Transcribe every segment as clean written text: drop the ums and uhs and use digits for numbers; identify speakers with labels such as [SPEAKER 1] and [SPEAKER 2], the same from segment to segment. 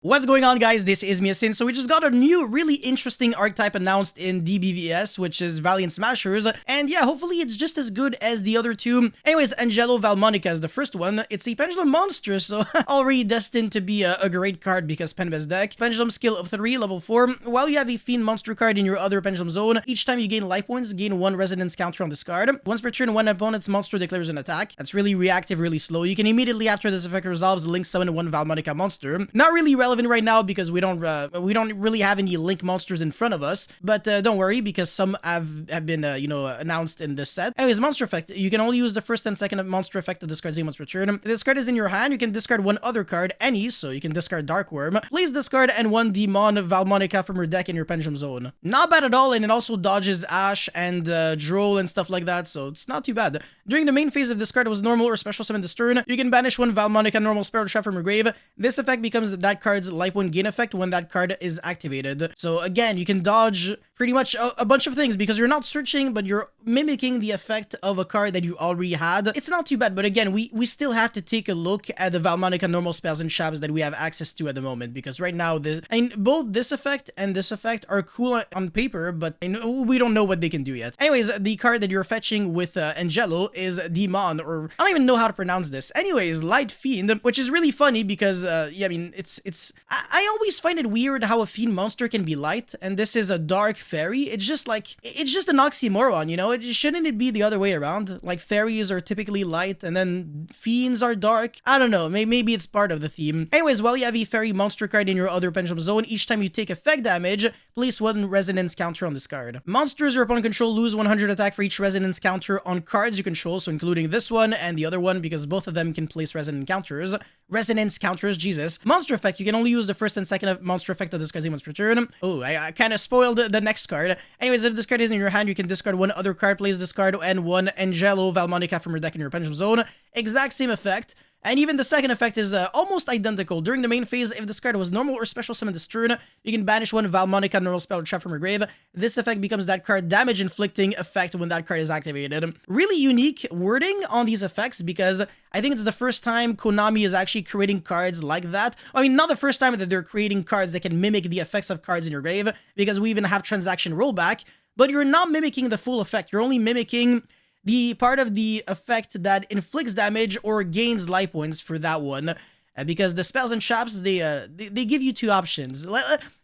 [SPEAKER 1] What's going on, guys? This is Miasin. So we just got a new really interesting archetype announced in DBVS, which is Valiant Smashers, and yeah, hopefully it's just as good as the other two. Anyways, Angelo Valmonica is the first one. It's a Pendulum monster, so already destined to be a great card because Penbest deck. Pendulum skill of 3, level 4. While you have a Fiend monster card in your other Pendulum zone, each time you gain life points, gain 1 resonance counter on this card. Once per turn, one opponent's monster declares an attack. That's really reactive, really slow. You can immediately after this effect resolves, link summon 1 Valmonica monster. Not really relevant right now because we don't really have any link monsters in front of us, but don't worry because some have been announced in this set. Anyways, monster effect, you can only use the first and second monster effect to discard 0 once per turn. If this card is in your hand, you can discard one other card, any, so you can discard Dark Worm, place this card and 1 Demon Valmonica from your deck in your Pendulum zone. Not bad at all, and it also dodges Ash and Droll and stuff like that, so it's not too bad. During the main phase, if this card was normal or special summon this turn, you can banish 1 Valmonica normal spell trap from your grave. This effect becomes that card's life point gain effect when that card is activated. So again, you can dodge pretty much a bunch of things because you're not searching, but you're mimicking the effect of a card that you already had. It's not too bad, but again, we still have to take a look at the Valmonica normal spells and traps that we have access to at the moment, because right now, both this effect and this effect are cool on paper, but we don't know what they can do yet. Anyways, the card that you're fetching with Angelo is Demon, or I don't even know how to pronounce this. Anyways, Light Fiend, which is really funny because, yeah, I mean, I always find it weird how a Fiend monster can be light, and this is a Dark Fairy. It's just an oxymoron, you know? Shouldn't it be the other way around? Like, fairies are typically light, and then fiends are dark? I don't know, maybe it's part of the theme. Anyways, while you have a fairy monster card in your other Pendulum zone, each time you take effect damage, place 1 resonance counter on this card. Monsters your opponent control lose 100 attack for each resonance counter on cards you control, so including this one and the other one, because both of them can place resonance counters. Jesus. Monster effect, you can only use the first and second monster effect of discarding once per turn. Oh, I kind of spoiled the next card. Anyways, if this card is in your hand, you can discard 1 other card, place this card, and 1 Angelo Valmonica from your deck in your Pendulum zone. Exact same effect. And even the second effect is almost identical. During the main phase, if this card was normal or special summon this turn, you can banish 1 Valmonica normal spell trap from your grave. This effect becomes that card damage inflicting effect when that card is activated. Really unique wording on these effects because I think it's the first time Konami is actually creating cards like that. I mean, not the first time that they're creating cards that can mimic the effects of cards in your grave, because we even have transaction rollback, but you're not mimicking the full effect. You're only mimicking the part of the effect that inflicts damage or gains life points for that one, because the spells and traps, they give you 2 options.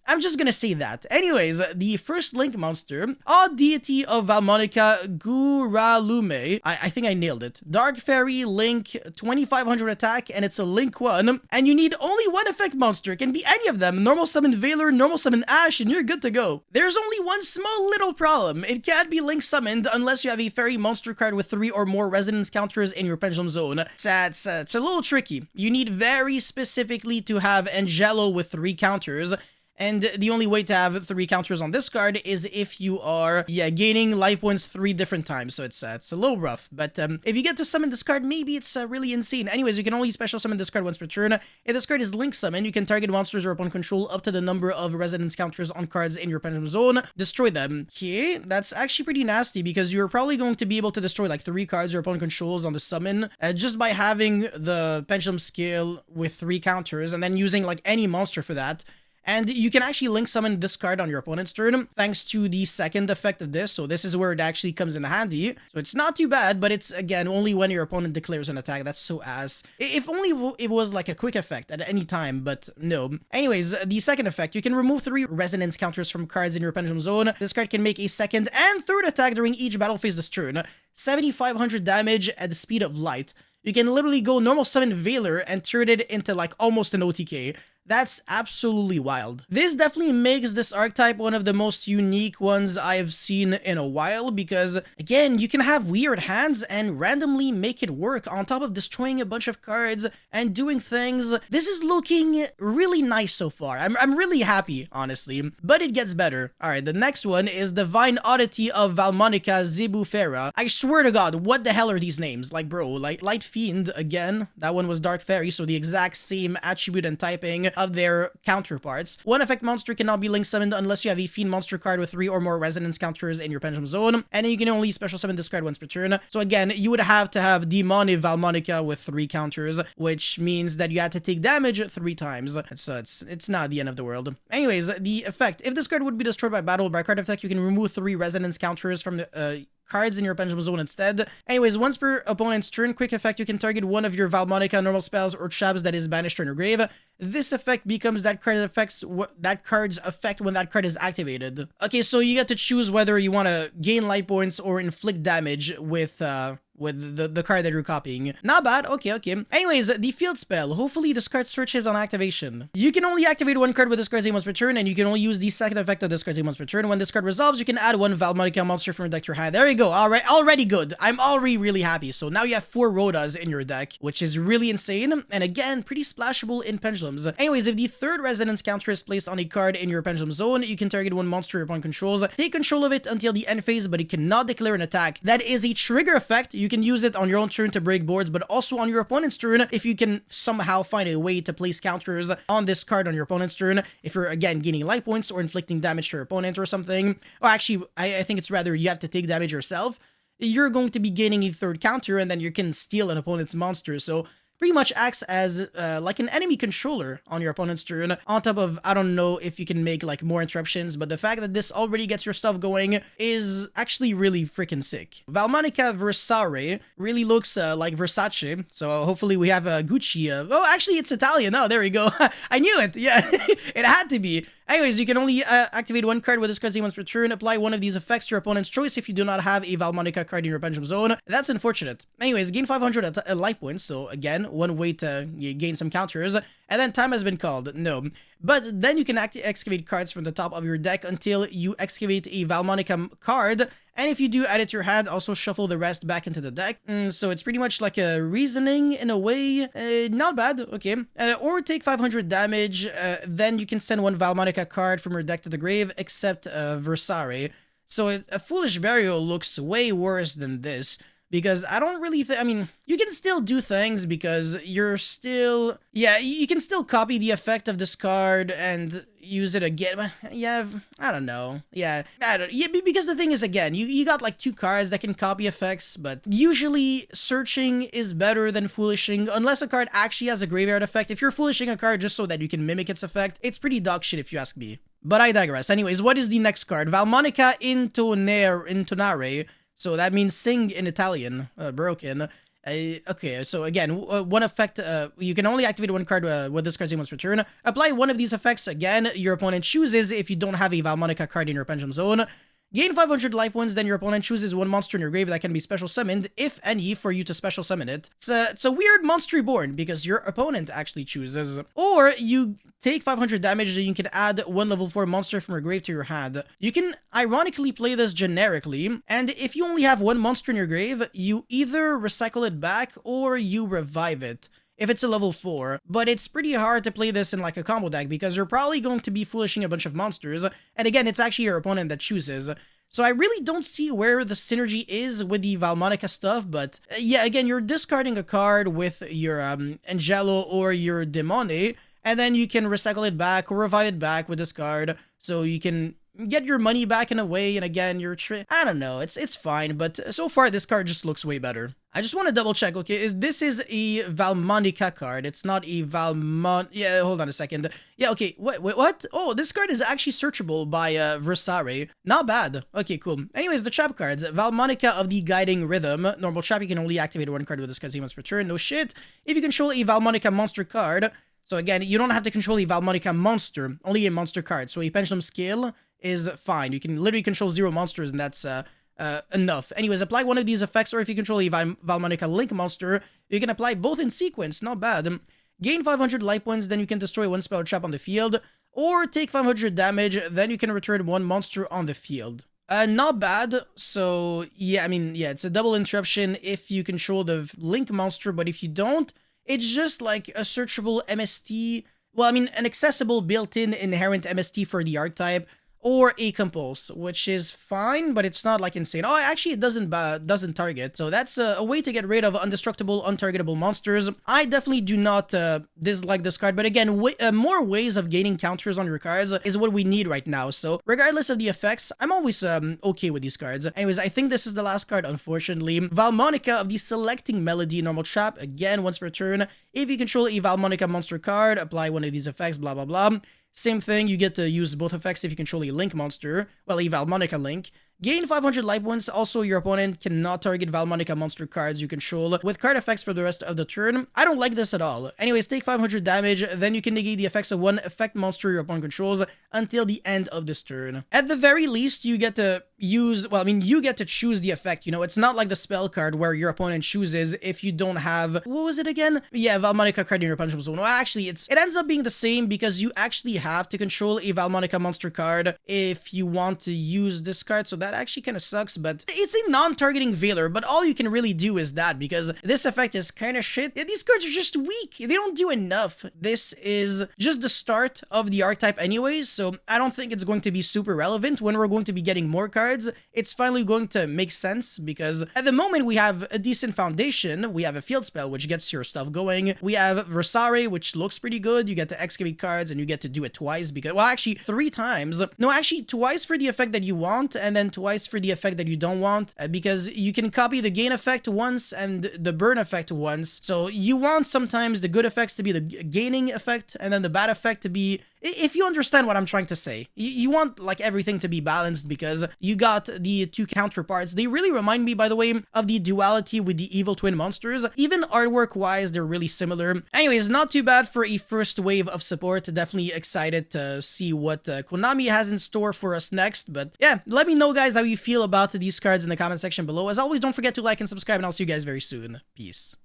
[SPEAKER 1] I'm just gonna say that. Anyways, the first Link monster, Odd Deity of Valmonica Guralume. I think I nailed it. Dark Fairy, Link, 2500 attack, and it's a Link 1. And you need only 1 effect monster. It can be any of them. Normal summon Valor, normal summon Ash, and you're good to go. There's only one small little problem. It can't be Link summoned unless you have a Fairy monster card with 3 or more resonance counters in your Pendulum zone. So it's a little tricky. You need very specifically to have Angelo with 3 counters. And the only way to have 3 counters on this card is if you are, gaining life points 3 different times. So it's a little rough. But if you get to summon this card, maybe it's really insane. Anyways, you can only special summon this card once per turn. If this card is Link Summon, you can target monsters or upon control up to the number of resonance counters on cards in your Pendulum zone. Destroy them. Okay, that's actually pretty nasty because you're probably going to be able to destroy like 3 cards your opponent controls on the summon just by having the Pendulum skill with 3 counters and then using like any monster for that. And you can actually Link Summon this card on your opponent's turn, thanks to the second effect of this, so this is where it actually comes in handy. So it's not too bad, but it's, again, only when your opponent declares an attack. That's so ass. If only it was like a quick effect at any time, but no. Anyways, the second effect, you can remove 3 resonance counters from cards in your Pendulum zone. This card can make a second and third attack during each battle phase this turn. 7500 damage at the speed of light. You can literally go normal summon Valor and turn it into like almost an OTK. That's absolutely wild. This definitely makes this archetype one of the most unique ones I've seen in a while because, again, you can have weird hands and randomly make it work on top of destroying a bunch of cards and doing things. This is looking really nice so far. I'm really happy, honestly, but it gets better. Alright, the next one is Divine Oddity of Valmonica Zebufera. I swear to God, what the hell are these names? Like, bro, like Light Fiend, again, that one was Dark Fairy, so the exact same attribute and typing. of their counterparts. One effect monster cannot be link summoned unless you have a Fiend monster card with 3 or more resonance counters in your Pendulum Zone, and then you can only special summon this card once per turn. So again, you would have to have Demone Valmonica with 3 counters, which means that you have to take damage 3 times. So it's not the end of the world. Anyways, the effect. If this card would be destroyed by battle, by card effect, you can remove 3 resonance counters from the cards in your Pendulum Zone instead. Anyways, once per opponent's turn, quick effect, you can target one of your Valmonica normal spells or traps that is banished from your grave. This effect becomes that card's effect when that card is activated. Okay, so you get to choose whether you want to gain life points or inflict damage with the card that you're copying. Not bad. Okay. Anyways, the field spell. Hopefully this card switches on activation. You can only activate one card with this card's name once per turn, and you can only use the second effect of this card's name once per turn. When this card resolves, you can add one Valmonica monster from your deck to your hand. There you go. All right, already good. I'm already really happy. So now you have 4 Rodas in your deck, which is really insane, and again, pretty splashable in Pendulums. Anyways, if the third resonance counter is placed on a card in your Pendulum Zone, you can target one monster your opponent controls. Take control of it until the end phase, but it cannot declare an attack. That is a trigger effect. You can use it on your own turn to break boards, but also on your opponent's turn if you can somehow find a way to place counters on this card on your opponent's turn. If you're, again, gaining life points or inflicting damage to your opponent or something. Or actually, I think it's rather you have to take damage yourself. You're going to be gaining a third counter, and then you can steal an opponent's monster. So pretty much acts as like an enemy controller on your opponent's turn, on top of, I don't know if you can make like more interruptions, but the fact that this already gets your stuff going is actually really freaking sick. Valmonica Versare really looks like Versace, so hopefully we have a Gucci. Oh, actually it's Italian. Oh, there we go. I knew it. Yeah, it had to be. Anyways, you can only activate one card with this card's name once per turn. Apply one of these effects to your opponent's choice if you do not have a Valmonica card in your Pendulum Zone. That's unfortunate. Anyways, gain 500 life points, so again, one way to gain some counters. And then time has been called. No. But then you can excavate cards from the top of your deck until you excavate a Valmonica card. And if you do add it to your hand, also shuffle the rest back into the deck. So it's pretty much like a reasoning in a way. Not bad, okay. Or take 500 damage, then you can send one Valmonica card from your deck to the grave, except Versare. So a Foolish Burial looks way worse than this. Because I don't really think, I mean, you can still do things because you're still, yeah, you can still copy the effect of this card and use it again. Yeah, I don't know. Yeah, because the thing is, again, you got like 2 cards that can copy effects, but usually searching is better than foolishing, unless a card actually has a graveyard effect. If you're foolishing a card just so that you can mimic its effect, it's pretty dog shit if you ask me. But I digress. Anyways, what is the next card? Valmonica Intonare. So that means sing in Italian, broken. Okay, so again, one effect, you can only activate one card with this card's name once per turn. Apply one of these effects again, your opponent chooses if you don't have a Valmonica card in your Pendulum Zone. Gain 500 life points, then your opponent chooses one monster in your grave that can be special summoned, if any, for you to special summon it. It's a weird monster reborn, because your opponent actually chooses. Or you take 500 damage, then you can add one level 4 monster from your grave to your hand. You can ironically play this generically, and if you only have one monster in your grave, you either recycle it back or you revive it. If it's a level 4, but it's pretty hard to play this in like a combo deck because you're probably going to be foolishing a bunch of monsters, and again, it's actually your opponent that chooses. So I really don't see where the synergy is with the Valmonica stuff, but yeah, again, you're discarding a card with your Angelo or your Demone, and then you can recycle it back or revive it back with this card, so you can get your money back in a way, and again, I don't know, it's fine, but so far this card just looks way better. I just want to double check, okay, this is a Valmonica card, it's not a yeah, hold on a second. Yeah, okay, what? Oh, this card is actually searchable by Versare. Not bad. Okay, cool. Anyways, the trap cards. Valmonica of the Guiding Rhythm. Normal trap, you can only activate one card with this card's name once per turn. No shit. If you control a Valmonica monster card, so again, you don't have to control a Valmonica monster, only a monster card. So a Pendulum Scale is fine. You can literally control 0 monsters, and that's enough. Anyways, apply one of these effects, or if you control a Valmonica Link monster, you can apply both in sequence. Not bad. Gain 500 life points, then you can destroy one spell trap on the field, or take 500 damage, then you can return one monster on the field. Not bad. So yeah, I mean, yeah, it's a double interruption if you control the Link monster, but if you don't, it's just like a searchable MST. Well, I mean, an accessible built-in inherent MST for the archetype, or a Compulse, which is fine, but it's not like insane. Oh, actually it doesn't target, so that's a way to get rid of undestructible, untargetable monsters. I definitely do not dislike this card, but again, more ways of gaining counters on your cards is what we need right now. So regardless of the effects, I'm always okay with these cards. Anyways, I think this is the last card, unfortunately. Valmonica of the Selecting Melody normal trap. Again, once per turn, if you control a Valmonica monster card, apply one of these effects, blah blah blah. Same thing, you get to use both effects if you control a Link monster, well, a Valmonica Link. Gain 500 life points. Also, your opponent cannot target Valmonica monster cards you control with card effects for the rest of the turn. I don't like this at all. Anyways, take 500 damage, then you can negate the effects of one effect monster your opponent controls until the end of this turn. At the very least, you get to use, well, I mean, you get to choose the effect, you know, it's not like the spell card where your opponent chooses if you don't have, what was it again? Yeah, Valmonica card in your punishable zone. Well, actually, it ends up being the same because you actually have to control a Valmonica monster card if you want to use this card, so that actually kind of sucks, but it's a non-targeting Veiler, but all you can really do is that because this effect is kind of shit. These cards are just weak. They don't do enough. This is just the start of the archetype anyways, so I don't think it's going to be super relevant when we're going to be getting more cards. It's finally going to make sense because at the moment we have a decent foundation. We have a field spell which gets your stuff going. We have Versare, which looks pretty good. You get to excavate cards and you get to do it twice because, well, actually 3 times. No, actually twice for the effect that you want and then twice for the effect that you don't want, because you can copy the gain effect once and the burn effect once. So you want sometimes the good effects to be the gaining effect and then the bad effect to be, if you understand what I'm trying to say, you want like everything to be balanced because you got the 2 counterparts. They really remind me, by the way, of the duality with the evil twin monsters. Even artwork wise, they're really similar. Anyways, not too bad for a first wave of support. Definitely excited to see what Konami has in store for us next. But yeah, let me know, guys, how you feel about these cards in the comment section below. As always, don't forget to like and subscribe, and I'll see you guys very soon. Peace.